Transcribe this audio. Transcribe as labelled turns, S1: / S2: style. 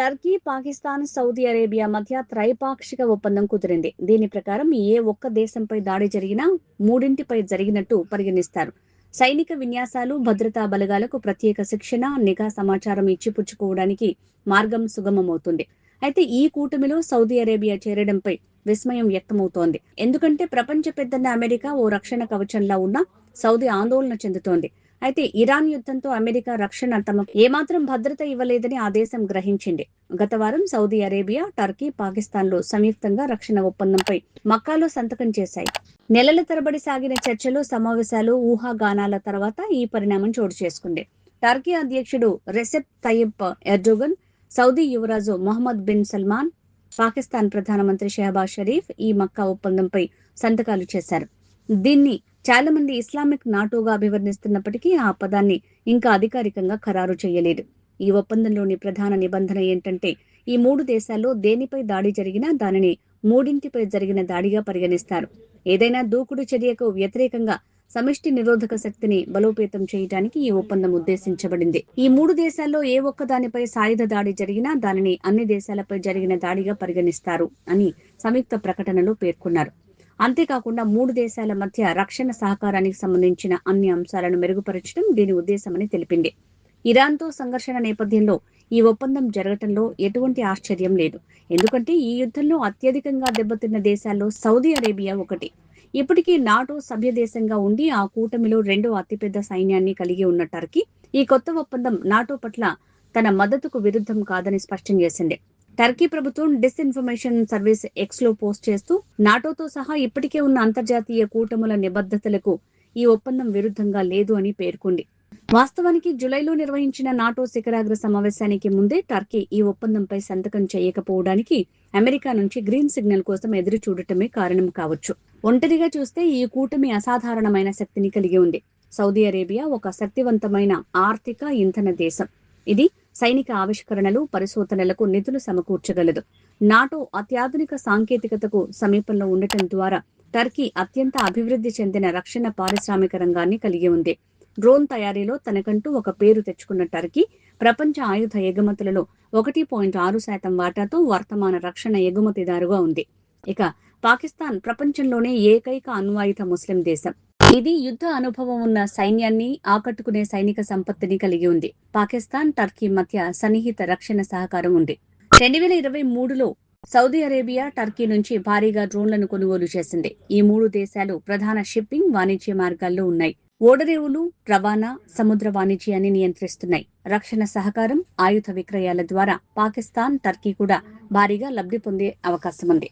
S1: Turkey, Pakistan, Saudi Arabia మధ్య త్రైపాక్షిక ఒప్పందం కుదిరింది. దీని ప్రకారం ఏ ఒక్క దేశంపై దాడి జరిగినా మూడింటిపై జరిగినట్టు పరిగణిస్తారు. సైనిక విన్యాసాలు, భద్రతా బలగాలకు ప్రత్యేక శిక్షణ, నిఘా సమాచారం ఇచ్చిపుచ్చుకోవడానికి మార్గం సుగమమవుతుంది. అయితే ఈ కూటమిలో సౌదీ అరేబియా చేరడంపై విస్మయం వ్యక్తమవుతోంది. ఎందుకంటే ప్రపంచ పెద్దన్న అమెరికా ఓ రక్షణ కవచంలా ఉన్నా సౌదీ ఆందోళన చెందుతోంది. అయితే ఇరాన్ యుద్ధంతో అమెరికా రక్షణ తమకు ఏమాత్రం భద్రత ఇవ్వలేదని ఆ దేశం గ్రహించింది. గత వారం సౌదీ అరేబియా, టర్కీ, పాకిస్తాన్లు సంయుక్తంగా రక్షణ ఒప్పందంపై మక్కాలో సంతకం చేశాయి. నెలల తరబడి సాగిన చర్చలు, సమావేశాలు, ఊహాగానాల తర్వాత ఈ పరిణామం చోటు చేసుకుంది. టర్కీ అధ్యక్షుడు రెసెప్ తయ్యిప్ ఎర్డోగన్, సౌదీ యువరాజు మొహమ్మద్ బిన్ సల్మాన్, పాకిస్తాన్ ప్రధానమంత్రి షెహబాజ్ షరీఫ్ ఈ మక్కా ఒప్పందంపై సంతకాలు చేశారు. దీన్ని చాలా మంది ఇస్లామిక్ నాటోగా అభివర్ణిస్తున్నప్పటికీ ఆ పదాన్ని ఇంకా అధికారికంగా ఖరారు చేయలేదు. ఈ ఒప్పందంలోని ప్రధాన నిబంధన ఏంటంటే ఈ మూడు దేశాల్లో దేనిపై దాడి జరిగినా దానిని మూడింటిపై జరిగిన దాడిగా పరిగణిస్తారు. ఏదైనా దూకుడు చర్యకు వ్యతిరేకంగా సమిష్టి నిరోధక శక్తిని బలోపేతం చేయడానికి ఈ ఒప్పందం ఉద్దేశించబడింది. ఈ మూడు దేశాల్లో ఏ ఒక్క దానిపై సాయుధ దాడి జరిగినా దానిని అన్ని దేశాలపై జరిగిన దాడిగా పరిగణిస్తారు అని సంయుక్త ప్రకటనలో పేర్కొన్నారు. అంతేకాకుండా మూడు దేశాల మధ్య రక్షణ సహకారానికి సంబంధించిన అన్ని అంశాలను మెరుగుపరచడం దీని ఉద్దేశమని తెలిపింది. ఇరాన్తో సంఘర్షణ నేపథ్యంలో ఈ ఒప్పందం జరగటంలో ఎటువంటి ఆశ్చర్యం లేదు. ఎందుకంటే ఈ యుద్ధంలో అత్యధికంగా దెబ్బతిన్న దేశాల్లో సౌదీ అరేబియా ఒకటి. ఇప్పటికీ నాటో సభ్య దేశంగా ఉండి ఆ కూటమిలో రెండో అతిపెద్ద సైన్యాన్ని కలిగి ఉన్న టర్కీ ఈ కొత్త ఒప్పందం నాటో పట్ల తన మద్దతుకు విరుద్ధం కాదని స్పష్టం చేసింది. టర్కీ ప్రభుత్వం డిస్ఇన్ఫర్మేషన్ సర్వీస్ ఎక్స్ లో పోస్ట్ చేస్తూ నాటోతో సహా ఇప్పటికే ఉన్న అంతర్జాతీయ కూటముల నిబద్ధతలకు ఈ ఒప్పందం విరుద్ధంగా లేదు అని పేర్కొంది. వాస్తవానికి జులైలో నిర్వహించిన నాటో శిఖరాగ్ర సమావేశానికి ముందే టర్కీ ఈ ఒప్పందంపై సంతకం చేయకపోవడానికి అమెరికా నుంచి గ్రీన్ సిగ్నల్ కోసం ఎదురు చూడటమే కారణం కావచ్చు. ఒంటరిగా చూస్తే ఈ కూటమి అసాధారణమైన శక్తిని కలిగి ఉంది. సౌదీ అరేబియా ఒక శక్తివంతమైన ఆర్థిక, ఇంధన దేశం. ఇది సైనిక ఆవిష్కరణలు, పరిశోధనలకు నిధులు సమకూర్చగలదు. నాటో అత్యాధునిక సాంకేతికతకు సమీపంలో ఉండటం ద్వారా టర్కీ అత్యంత అభివృద్ధి చెందిన రక్షణ పారిశ్రామిక రంగాన్ని కలిగి ఉంది. డ్రోన్ తయారీలో తనకంటూ ఒక పేరు తెచ్చుకున్న టర్కీ ప్రపంచ ఆయుధ ఎగుమతులలో 1.6% వాటాతో వర్తమాన రక్షణ ఎగుమతిదారుగా ఉంది. ఇక పాకిస్తాన్ ప్రపంచంలోనే ఏకైక అణ్వాయుధ ముస్లిం దేశం. ఇది యుద్ధ అనుభవం ఉన్న సైన్యాన్ని, ఆకట్టుకునే సైనిక సంపత్తిని కలిగి ఉంది. పాకిస్తాన్, టర్కీ మధ్య సన్నిహిత రక్షణ సహకారం ఉంది. 2023లో సౌదీ అరేబియా టర్కీ నుంచి భారీగా డ్రోన్లను కొనుగోలు చేసింది. ఈ మూడు దేశాలు ప్రధాన షిప్పింగ్, వాణిజ్య మార్గాల్లో ఉన్నాయి. ఓడరేవులు, రవాణా, సముద్ర వాణిజ్యాన్ని నియంత్రిస్తున్నాయి. రక్షణ సహకారం, ఆయుధ విక్రయాల ద్వారా పాకిస్తాన్, టర్కీ కూడా భారీగా లబ్ధి పొందే అవకాశం ఉంది.